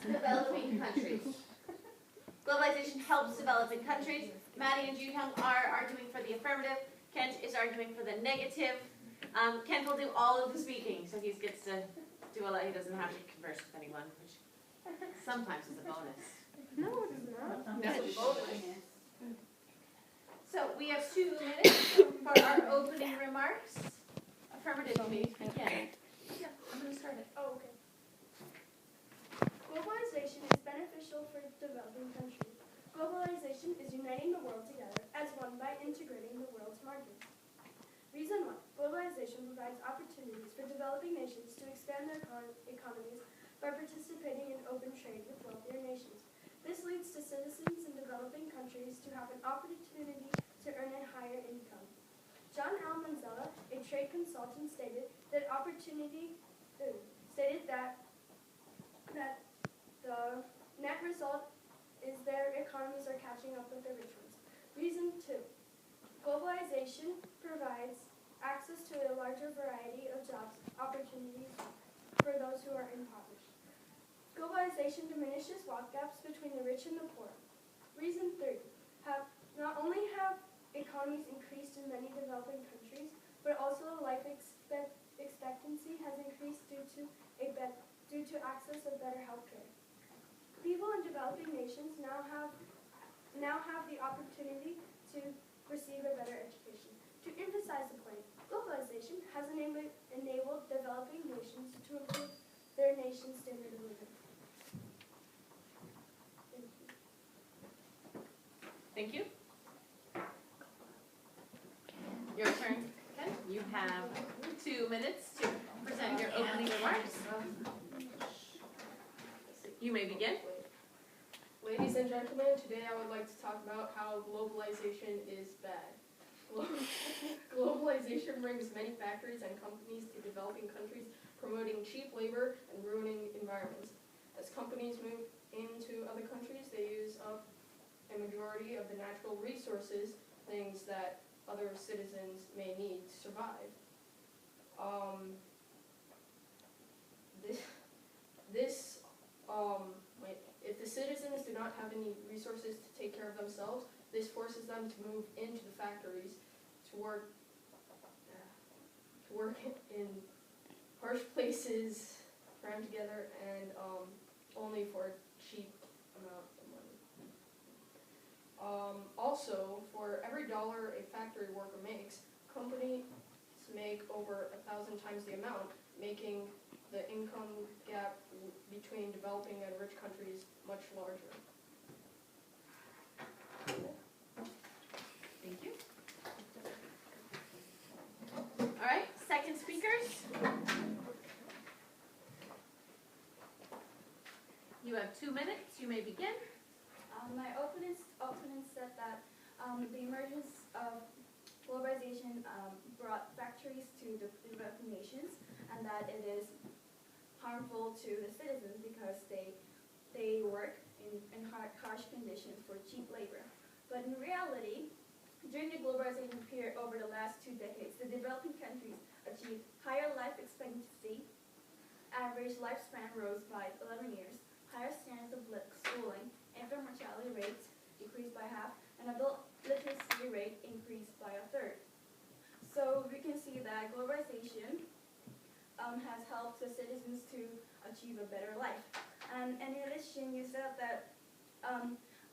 developing countries. Globalization helps developing countries. Maddie and Junhyung are arguing for the affirmative. Kent is arguing for the negative. Kent will do all of the speaking, so he gets to do a lot. He doesn't have to converse with anyone, which sometimes is a bonus. No, it is not. That's a bonus. So we have 2 minutes for our opening remarks. Affirmative, please begin. Yeah, I'm going to start it. Oh, okay. Globalization is beneficial for developing countries. Globalization is uniting the world together as one by integrating the world's markets. Reason 1. Globalization provides opportunities for developing nations to expand their economies by participating in open trade with wealthier nations. This leads to citizens in developing countries to have an opportunity to earn a higher income. John L. Manzella, a trade consultant, stated that the net result is their economies are catching up with the rich ones. Reason 2. Globalization provides access to a larger variety of jobs opportunities for those who are impoverished. Globalization diminishes wealth gaps between the rich and the poor. Reason 3. Not only have economies increased in many developing countries, but also life expectancy has increased due to access of better health care. People in developing nations now have the opportunity to receive a better education. To emphasize the point, globalization has enabled developing nations to improve their nation's standard of living. Thank you. Your turn, Ken. You have 2 minutes to present your opening remarks. You may begin. Ladies and gentlemen, today I would like to talk about how globalization is bad. Globalization brings many factories and companies to developing countries, promoting cheap labor and ruining environments. As companies move into other countries, they use up a majority of the natural resources, things that other citizens may need to survive. If the citizens do not have any resources to take care of themselves, this forces them to move into the factories to work in harsh places, crammed together, and only for a cheap amount of money. Also, for every dollar a factory worker makes, companies make over 1,000 times the amount, making the income gap between developing and rich countries much larger. Thank you. All right, second speakers. You have 2 minutes. You may begin. My opponent said that the emergence of globalization brought factories to the developing nations, and that it is harmful to the citizens because they work in harsh conditions for cheap labor. But in reality, during the globalization period over the last 2 decades, the developing countries achieved higher life expectancy, average lifespan rose by 11 years, higher standards of schooling, infant mortality rates decreased by half, and adult literacy rate increased by 1/3. So we can see that globalization has helped the citizens to achieve a better life. And in addition, you said that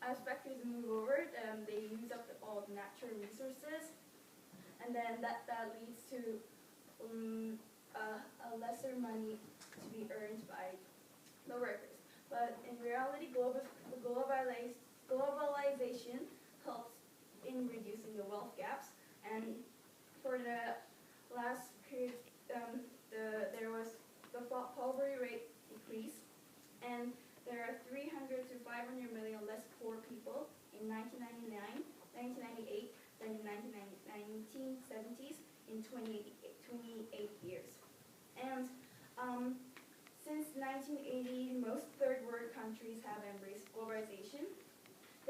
as factories move over, they use up all the natural resources, and then that leads to a lesser money to be earned by the workers. But in reality, globalization helps in reducing the wealth gaps, and for the last period, there was the poverty rate decrease, and there are 300 to 500 million less poor people in 1999, 1998 than in 1970s in 28 years. And since 1980, most third world countries have embraced globalization.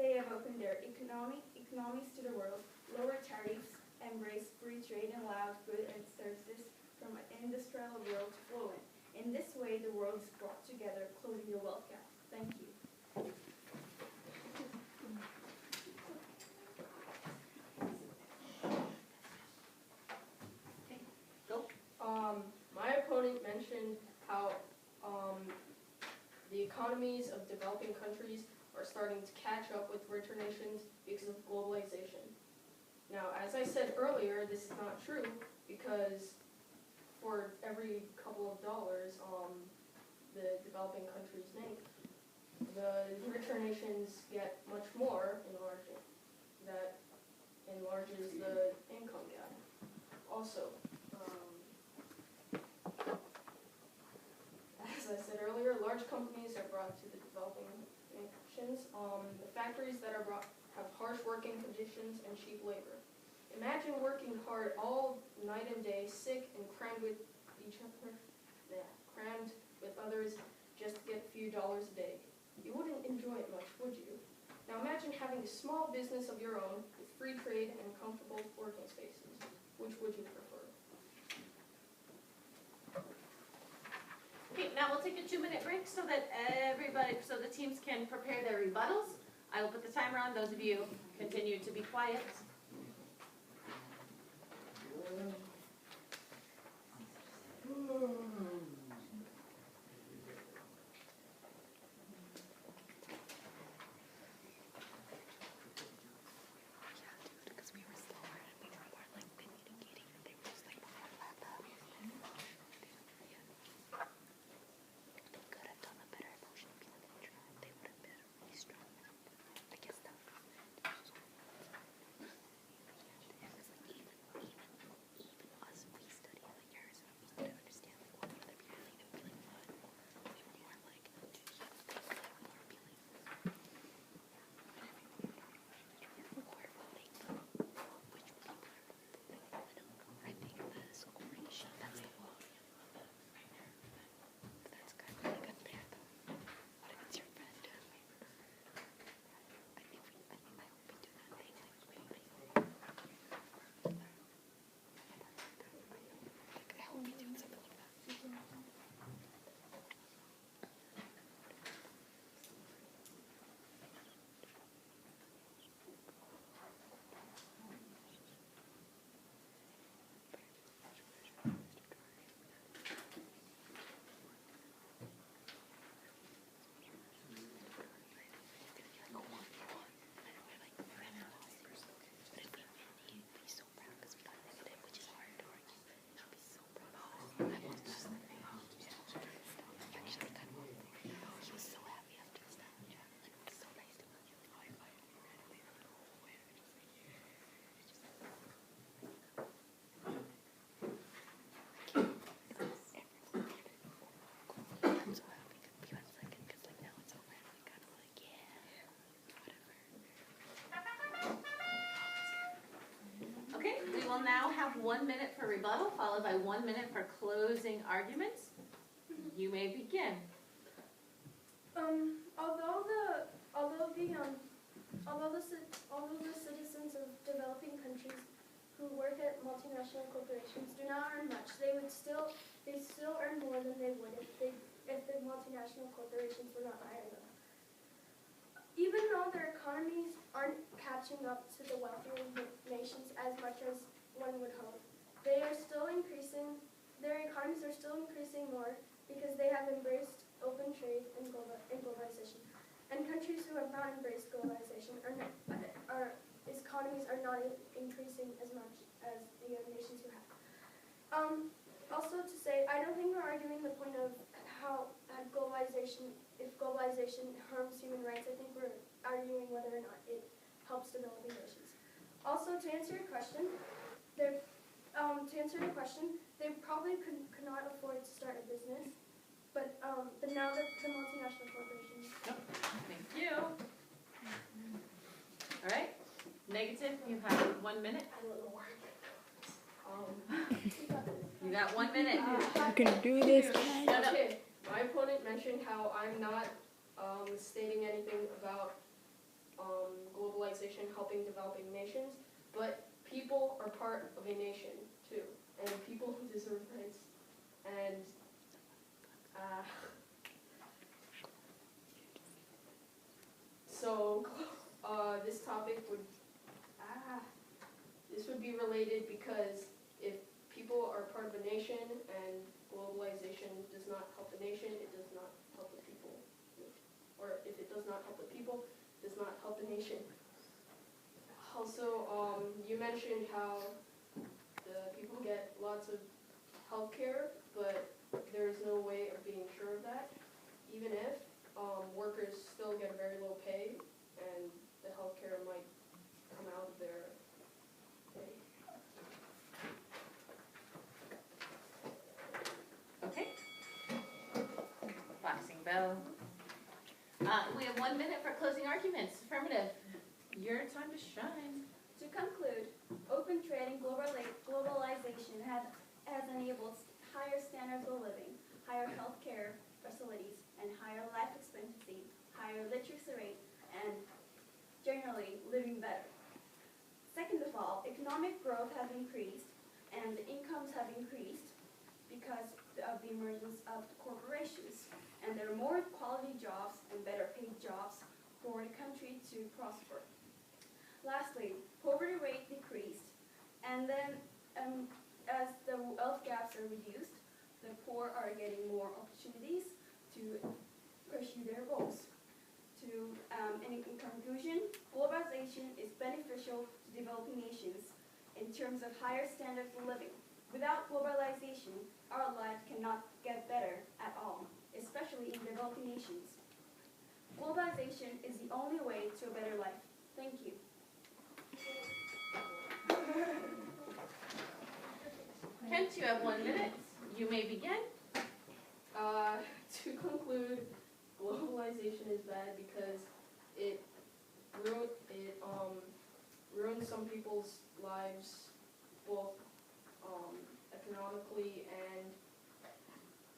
They have opened their economies to the world, lowered tariffs, embraced free trade, and allowed goods and services from an industrial world to flow in. In this way, the world is brought together, closing the wealth gap. economies of developing countries are starting to catch up with richer nations because of globalization. Now, as I said earlier, this is not true because for every couple of dollars the developing countries make, the richer nations get much more enlarging. That enlarges the income gap. Also, as I said earlier, large companies are brought to the developing nations. The factories that are brought have harsh working conditions and cheap labor. Imagine working hard all night and day, sick and crammed with each other, crammed with others just to get a few dollars a day. You wouldn't enjoy it much, would you? Now imagine having a small business of your own with free trade and comfortable working spaces. Which would you prefer? Okay, now we'll take a 2-minute break so that so the teams can prepare their rebuttals. I will put the timer on. Those of you continue to be quiet. We will now have 1 minute for rebuttal, followed by 1 minute for closing arguments. You may begin. Although the citizens of developing countries who work at multinational corporations do not earn much, they still earn more than they would if the multinational corporations were not hiring them. Even though their economies aren't catching up to the wealthier nations as much as one would hope, their economies are still increasing more because they have embraced open trade and globalization. And countries who have not embraced globalization economies are not increasing as much as the nations who have. Also to say, I don't think we're arguing the point of if globalization harms human rights. I think we're arguing whether or not it helps developing nations. Also, to answer your question, they probably could not afford to start a business, but now that the multinational corporations. Thank you. All right. Negative, you have 1 minute. You got 1 minute. You can do this. No. Okay. My opponent mentioned how I'm not stating anything about globalization helping developing nations, but people are part of a nation too, and people deserve rights. And so this topic would be related because if people are part of a nation and globalization does not help the nation, it does not help the people in the not help the people, does not help the nation. Also, you mentioned how the people get lots of health care, but there's no way of being sure of that, even if workers still get very low pay and the health care might come out of their pay. Okay. Boxing bell. We have 1 minute for closing arguments. Affirmative. Your time to shine. To conclude, open trade and globalization has enabled higher standards of living, higher healthcare facilities, and higher life expectancy, higher literacy rate, and generally living better. Second of all, economic growth has increased and the incomes have increased because of the emergence of corporations. And there are more quality jobs and better paid jobs for the country to prosper. Lastly, poverty rate decreased, and then as the wealth gaps are reduced, the poor are getting more opportunities to pursue their goals. In conclusion, globalization is beneficial to developing nations in terms of higher standards of living. Without globalization, our lives cannot get better at all, especially in developing nations. Globalization is the only way to a better life. Thank you. Kent, you have 1 minute. You may begin. To conclude, globalization is bad because it ruins some people's lives, both economically and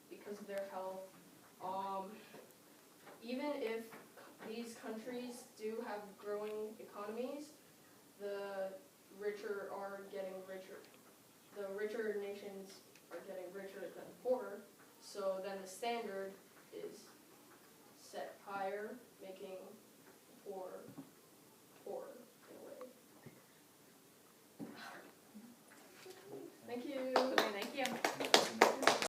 because of their health. Even if these countries do have growing economies, the richer are getting richer. The richer nations are getting richer than poorer, so then the standard is set higher, making